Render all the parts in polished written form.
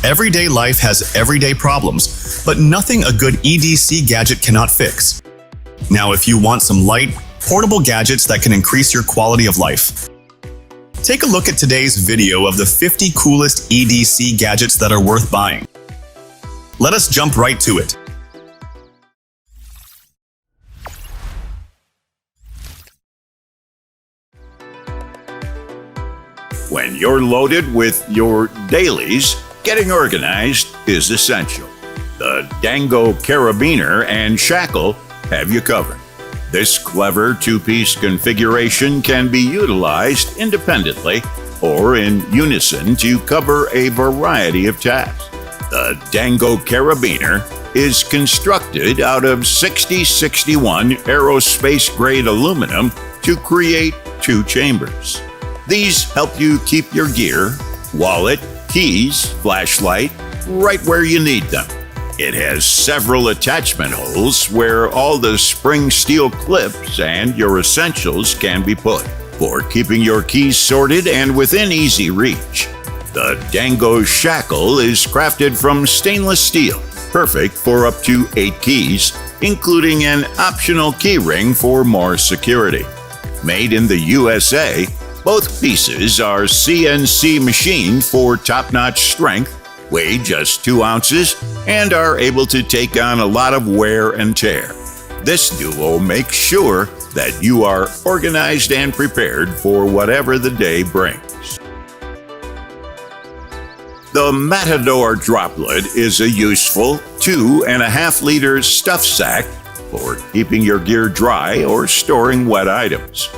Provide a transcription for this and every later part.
Everyday life has everyday problems, but nothing a good EDC gadget cannot fix. Now, if you want some light, portable gadgets that can increase your quality of life, take a look at today's video of the 50 coolest EDC gadgets that are worth buying. Let us jump right to it. When you're loaded with your dailies, getting organized is essential. The Dango Carabiner and Shackle have you covered. This clever two-piece configuration can be utilized independently or in unison to cover a variety of tasks. The Dango Carabiner is constructed out of 6061 aerospace-grade aluminum to create two chambers. These help you keep your gear, wallet, keys, flashlight, right where you need them. It has several attachment holes where all the spring steel clips and your essentials can be put for keeping your keys sorted and within easy reach. The Dango Shackle is crafted from stainless steel, perfect for up to 8 keys, including an optional key ring for more security. Made in the USA, both pieces are CNC machined for top-notch strength, weigh just 2 ounces, and are able to take on a lot of wear and tear. This duo makes sure that you are organized and prepared for whatever the day brings. The Matador Droplet is a useful 2.5-liter stuff sack for keeping your gear dry or storing wet items.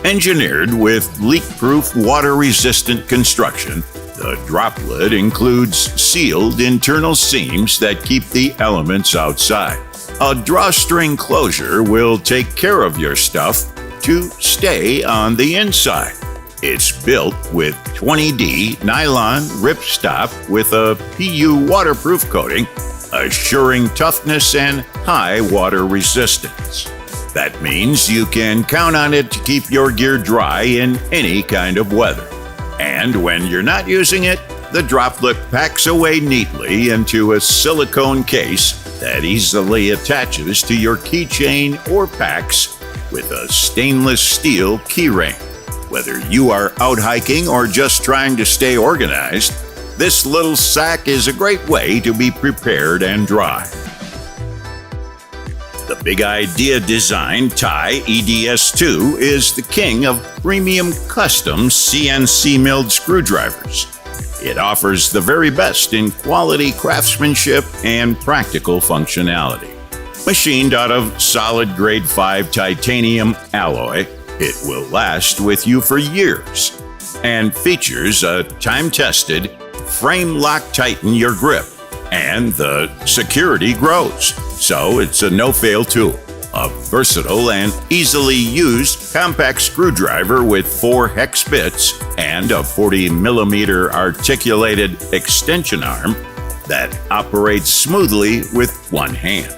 Engineered with leak-proof, water-resistant construction, the Droplet includes sealed internal seams that keep the elements outside. A drawstring closure will take care of your stuff to stay on the inside. It's built with 20D nylon ripstop with a PU waterproof coating, assuring toughness and high water resistance. That means you can count on it to keep your gear dry in any kind of weather. And when you're not using it, the Droplet packs away neatly into a silicone case that easily attaches to your keychain or packs with a stainless steel key ring. Whether you are out hiking or just trying to stay organized, this little sack is a great way to be prepared and dry. The Big Idea Design Tie EDS2 is the king of premium custom CNC milled screwdrivers. It offers the very best in quality craftsmanship and practical functionality. Machined out of solid grade 5 titanium alloy, it will last with you for years and features a time-tested frame lock tighten your grip, and the security grows, so it's a no-fail tool. A versatile and easily used compact screwdriver with 4 hex bits and a 40mm articulated extension arm that operates smoothly with one hand.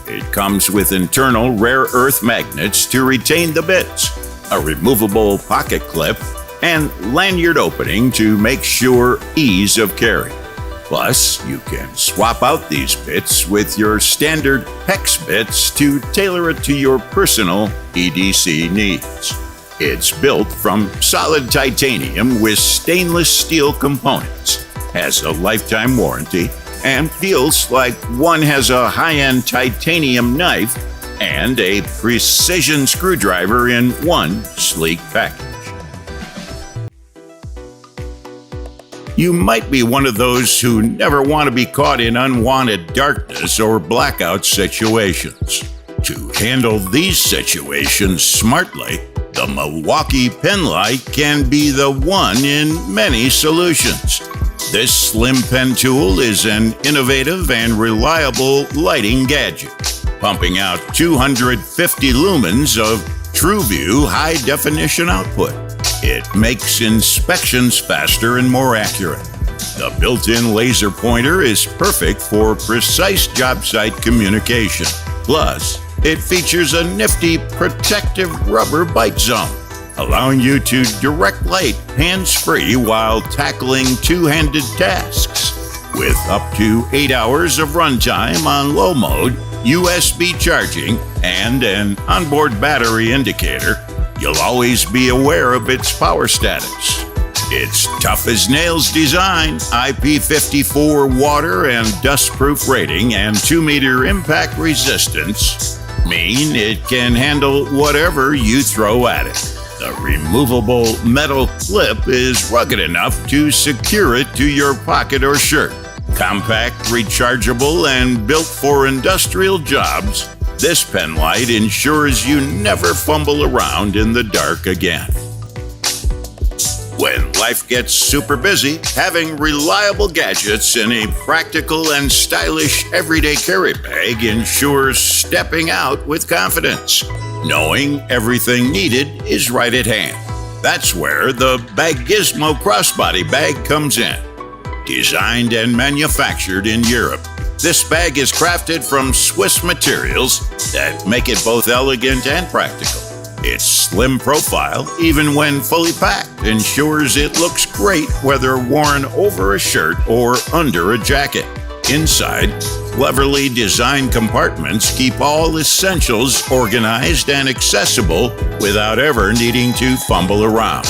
It comes with internal rare earth magnets to retain the bits, a removable pocket clip, and lanyard opening to make sure ease of carry. Plus, you can swap out these bits with your standard hex bits to tailor it to your personal EDC needs. It's built from solid titanium with stainless steel components, has a lifetime warranty, and feels like one has a high-end titanium knife and a precision screwdriver in one sleek package. You might be one of those who never want to be caught in unwanted darkness or blackout situations. To handle these situations smartly, the Milwaukee Pen Light can be the one in many solutions. This slim pen tool is an innovative and reliable lighting gadget, pumping out 250 lumens of TrueView high-definition output. It makes inspections faster and more accurate. The built-in laser pointer is perfect for precise job site communication. Plus, it features a nifty protective rubber bite zone, allowing you to direct light hands-free while tackling two-handed tasks. With up to 8 hours of runtime on low mode, USB charging, and an onboard battery indicator, you'll always be aware of its power status. Its tough as nails design, IP54 water and dustproof rating, and 2-meter impact resistance mean it can handle whatever you throw at it. The removable metal clip is rugged enough to secure it to your pocket or shirt. Compact, rechargeable, and built for industrial jobs, this pen light ensures you never fumble around in the dark again. When life gets super busy, having reliable gadgets in a practical and stylish everyday carry bag ensures stepping out with confidence, knowing everything needed is right at hand. That's where the Bismo Crossbody Bag comes in. Designed and manufactured in Europe, this bag is crafted from Swiss materials that make it both elegant and practical. Its slim profile, even when fully packed, ensures it looks great whether worn over a shirt or under a jacket. Inside, cleverly designed compartments keep all essentials organized and accessible without ever needing to fumble around.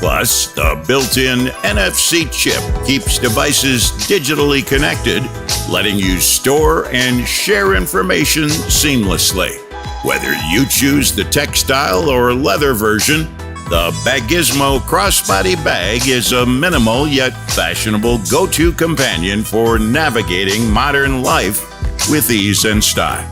Plus, the built-in NFC chip keeps devices digitally connected, letting you store and share information seamlessly. Whether you choose the textile or leather version, the Bismo Crossbody Bag is a minimal yet fashionable go-to companion for navigating modern life with ease and style.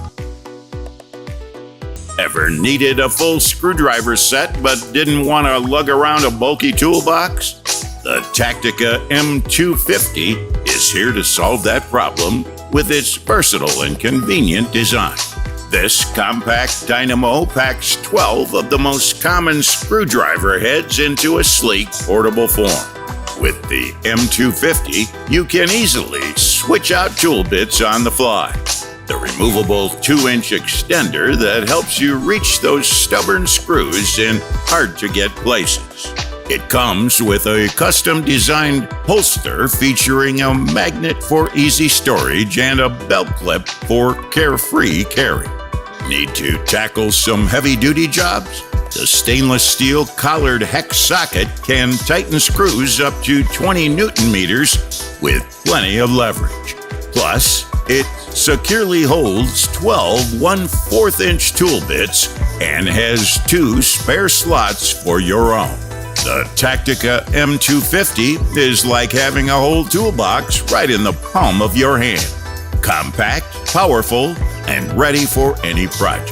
Ever needed a full screwdriver set but didn't want to lug around a bulky toolbox? The Tactica M250 is here to solve that problem with its versatile and convenient design. This compact dynamo packs 12 of the most common screwdriver heads into a sleek, portable form. With the M250, you can easily switch out tool bits on the fly. The removable 2-inch extender that helps you reach those stubborn screws in hard-to-get places. It comes with a custom-designed holster featuring a magnet for easy storage and a belt clip for carefree carry. Need to tackle some heavy-duty jobs? The stainless steel collared hex socket can tighten screws up to 20 Newton meters with plenty of leverage. Plus, it securely holds 12 1/4-inch tool bits and has 2 spare slots for your own. The Tactica M250 is like having a whole toolbox right in the palm of your hand. Compact, powerful, and ready for any project.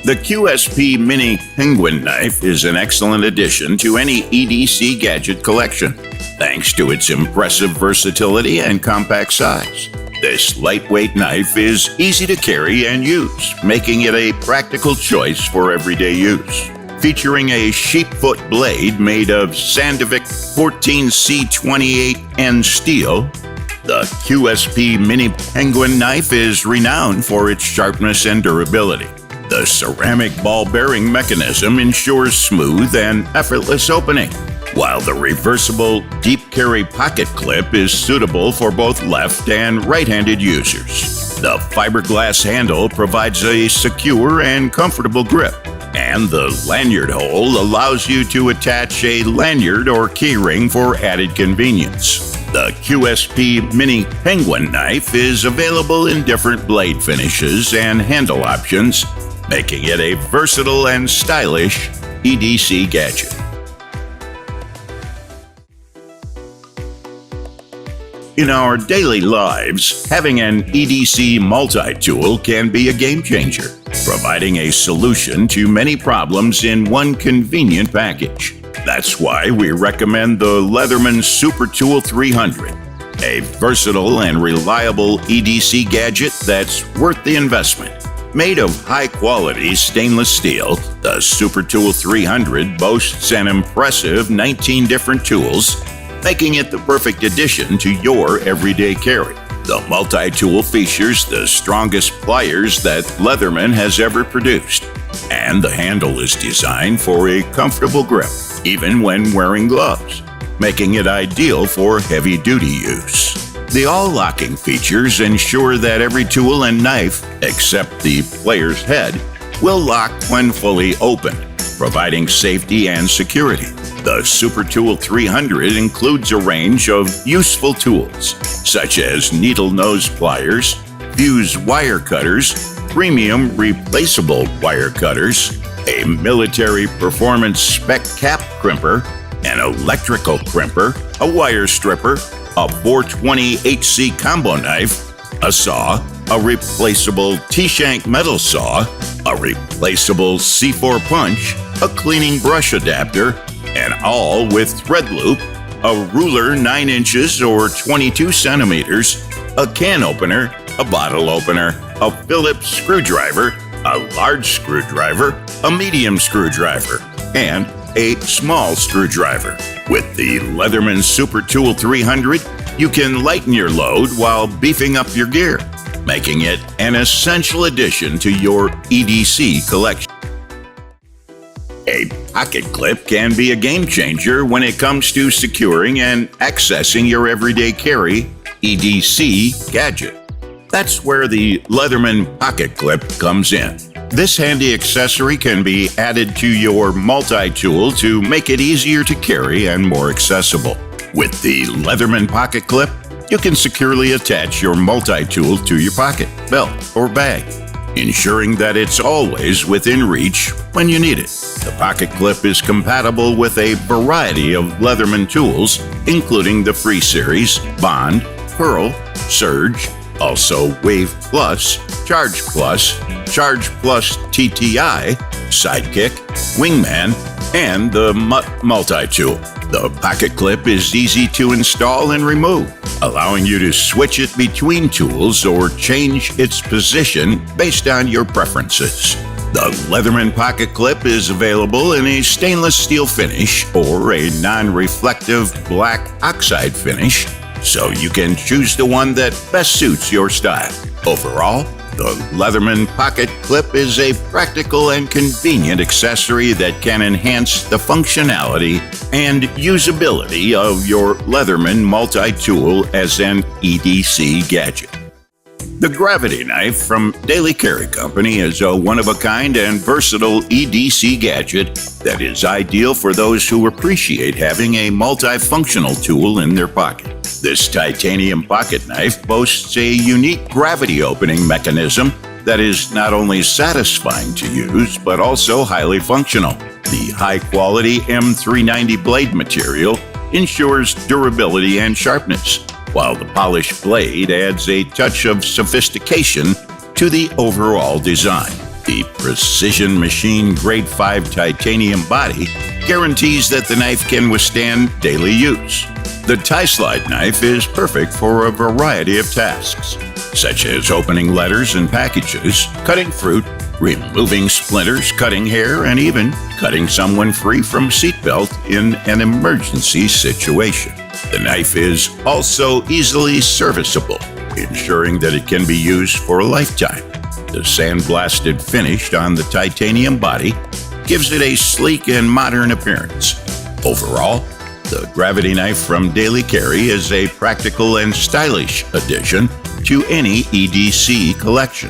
The QSP Mini Penguin Knife is an excellent addition to any EDC gadget collection, thanks to its impressive versatility and compact size. This lightweight knife is easy to carry and use, making it a practical choice for everyday use. Featuring a sheepfoot blade made of Sandvik 14C28N steel, the QSP Mini Penguin Knife is renowned for its sharpness and durability. The ceramic ball bearing mechanism ensures smooth and effortless opening, while the reversible deep carry pocket clip is suitable for both left and right-handed users. The fiberglass handle provides a secure and comfortable grip, and the lanyard hole allows you to attach a lanyard or keyring for added convenience. The QSP Mini Penguin Knife is available in different blade finishes and handle options, making it a versatile and stylish EDC gadget. In our daily lives, having an EDC multi-tool can be a game changer, providing a solution to many problems in one convenient package. That's why we recommend the Leatherman Super Tool 300, a versatile and reliable EDC gadget that's worth the investment. Made of high-quality stainless steel, the Super Tool 300 boasts an impressive 19 different tools, making it the perfect addition to your everyday carry. The multi-tool features the strongest pliers that Leatherman has ever produced, and the handle is designed for a comfortable grip, even when wearing gloves, making it ideal for heavy-duty use. The all-locking features ensure that every tool and knife, except the player's head, will lock when fully opened, providing safety and security. The Super Tool 300 includes a range of useful tools, such as needle nose pliers, fuse wire cutters, premium replaceable wire cutters, a military performance spec cap crimper, an electrical crimper, a wire stripper, a 420 HC combo knife, a saw, a replaceable T-shank metal saw, a replaceable C4 punch, a cleaning brush adapter, and all with thread loop, a ruler 9 inches or 22 centimeters, a can opener, a bottle opener, a Phillips screwdriver, a large screwdriver, a medium screwdriver, and a small screwdriver. With the Leatherman Super Tool 300, you can lighten your load while beefing up your gear, making it an essential addition to your EDC collection. A pocket clip can be a game changer when it comes to securing and accessing your everyday carry EDC gadget. That's where the Leatherman pocket clip comes in. This handy accessory can be added to your multi-tool to make it easier to carry and more accessible. With the Leatherman pocket clip, you can securely attach your multi-tool to your pocket, belt, or bag, ensuring that it's always within reach when you need it. The pocket clip is compatible with a variety of Leatherman tools, including the Free Series, Bond, Pearl, Surge, also Wave Plus, Charge Plus, Charge Plus TTI, Sidekick, Wingman, and the Mutt Multi-Tool. The pocket clip is easy to install and remove, allowing you to switch it between tools or change its position based on your preferences. The Leatherman pocket clip is available in a stainless steel finish or a non-reflective black oxide finish, so you can choose the one that best suits your style. Overall, the Leatherman pocket clip is a practical and convenient accessory that can enhance the functionality and usability of your Leatherman multi-tool as an EDC gadget. The Gravity Knife from Daily Carry Company is a one-of-a-kind and versatile EDC gadget that is ideal for those who appreciate having a multifunctional tool in their pocket. This titanium pocket knife boasts a unique gravity opening mechanism that is not only satisfying to use, but also highly functional. The high-quality M390 blade material ensures durability and sharpness, while the polished blade adds a touch of sophistication to the overall design. The Precision Machine Grade 5 titanium body guarantees that the knife can withstand daily use. The tie-slide knife is perfect for a variety of tasks, such as opening letters and packages, cutting fruit, removing splinters, cutting hair, and even cutting someone free from seatbelt in an emergency situation. The knife is also easily serviceable, ensuring that it can be used for a lifetime. The sandblasted finish on the titanium body gives it a sleek and modern appearance. Overall, the Gravity Knife from Daily Carry is a practical and stylish addition to any EDC collection.